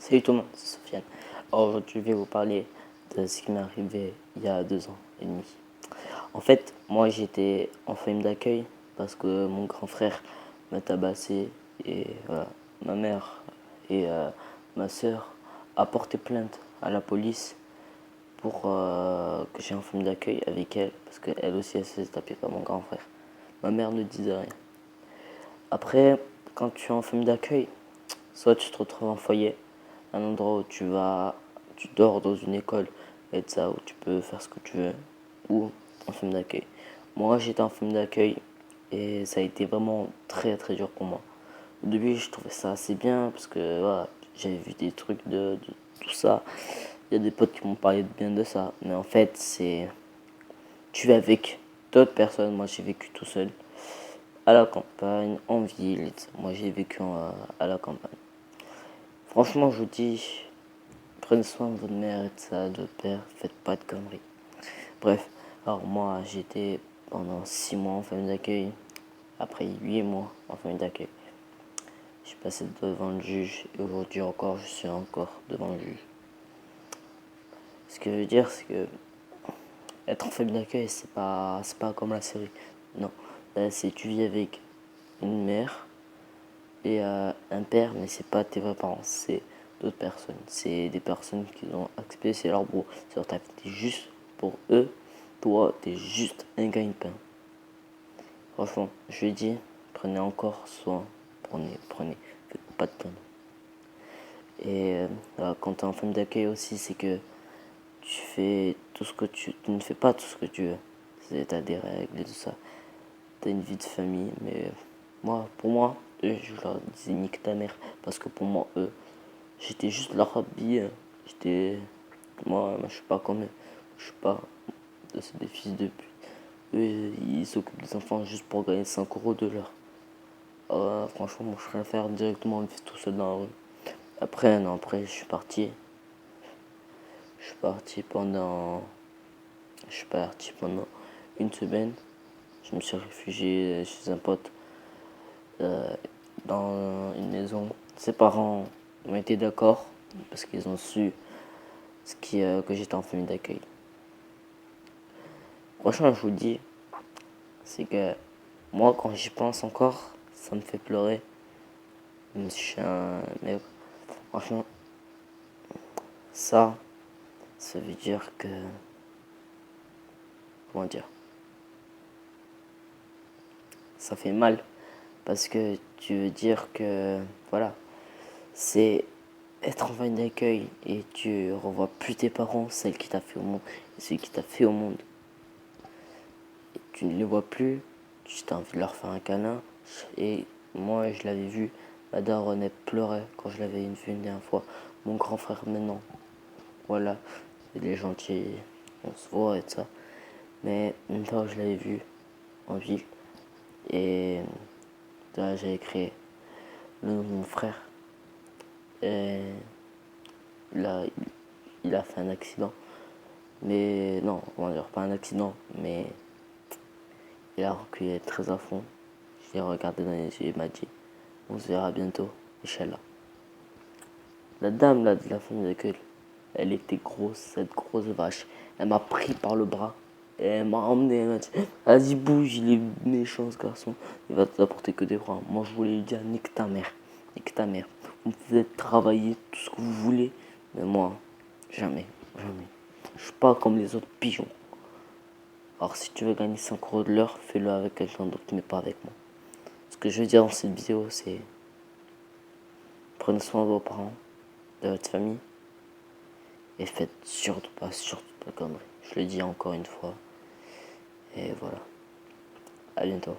Salut tout le monde, c'est Sofiane. Alors, aujourd'hui, je vais vous parler de ce qui m'est arrivé il y a 2 ans et demi. En fait, moi j'étais en famille d'accueil parce que mon grand frère m'a tabassé et voilà, ma mère et ma soeur a porté plainte à la police pour que j'ai en famille d'accueil avec elle parce qu'elle aussi elle se faisait taper par mon grand frère. Ma mère ne disait rien. Après, quand tu es en famille d'accueil, soit tu te retrouves en foyer, un endroit où tu dors dans une école et de ça, où tu peux faire ce que tu veux, ou en famille d'accueil. Moi, j'étais en famille d'accueil et ça a été vraiment très très dur pour moi. Au début, je trouvais ça assez bien parce que voilà, j'avais vu des trucs de tout ça. Il y a des potes qui m'ont parlé de bien de ça, mais en fait, tu vis avec d'autres personnes. Moi, j'ai vécu tout seul à la campagne, en ville. Et tout ça. Moi, j'ai vécu à la campagne. Franchement, je vous dis, prenez soin de votre mère et de ça, de votre père, faites pas de conneries. Bref, alors moi j'étais pendant 6 mois en famille d'accueil, après 8 mois en famille d'accueil. Je suis passé devant le juge et aujourd'hui encore je suis encore devant le juge. Ce que je veux dire c'est que être en famille d'accueil c'est pas comme la série. Non, là c'est tu vis avec une mère et un père mais c'est pas tes vrais parents, c'est d'autres personnes. C'est des personnes qui ont accepté, c'est leur bro. C'est-à-dire t'es juste pour eux, toi t'es juste un gagne-pain. Franchement, je lui ai dit, prenez encore soin, prenez, faites pas de conneries. Et quand tu es en famille d'accueil aussi, c'est que tu fais tout ce que tu ne fais pas tout ce que tu veux. Tu as des règles et tout ça. Tu as une vie de famille, mais pour moi, eux, je leur disais nique ta mère. Parce que pour moi, eux, j'étais juste leur habit. J'étais. Moi, je suis pas comme eux. Je suis pas. C'est des fils de pute. Eux, ils s'occupent des enfants juste pour gagner 5 euros de l'heure. Franchement, moi, je préfère directement vivre tout seul dans la rue. Après, non, après, je suis parti. Je suis parti pendant. Je suis parti pendant une semaine. Je me suis réfugié chez un pote euh, dans une maison. Ses parents ont été d'accord parce qu'ils ont su que j'étais en famille d'accueil. Franchement, je vous dis, c'est que moi, quand j'y pense encore, ça me fait pleurer. Même si je suis un mec. Franchement, ça veut dire que. Comment dire? Ça fait mal parce que tu veux dire que voilà, c'est être en famille d'accueil et tu revois plus tes parents, celle qui t'a fait au monde et celui qui t'a fait au monde. Et tu ne les vois plus, tu as envie de leur faire un câlin. Et moi, je l'avais vu, ma daronne elle pleurait quand je l'avais vue une dernière fois. Mon grand frère maintenant, voilà, il est gentil, on se voit et tout ça. Mais une fois, je l'avais vu en ville et là, j'avais créé le nom de mon frère. Et là, il a fait un accident. Mais non, on va dire pas un accident, mais il a reculé très à fond. Je l'ai regardé dans les yeux et il m'a dit on se verra bientôt, Inch'Allah. La dame là de la famille d'accueil, elle était grosse, cette grosse vache. Elle m'a pris par le bras et elle m'a emmené. Elle m'a dit vas-y, bouge, il est méchant ce garçon. Il va t'apporter que des bras. Moi je voulais lui dire nique ta mère, nique ta mère. Vous pouvez travailler tout ce que vous voulez, mais moi, jamais, jamais. Je suis pas comme les autres pigeons. Alors si tu veux gagner 5 euros de l'heure, fais-le avec quelqu'un d'autre, mais pas avec moi. Ce que je veux dire dans cette vidéo, c'est prenez soin de vos parents, de votre famille, et faites surtout pas de conneries. Je le dis encore une fois, et voilà. À bientôt.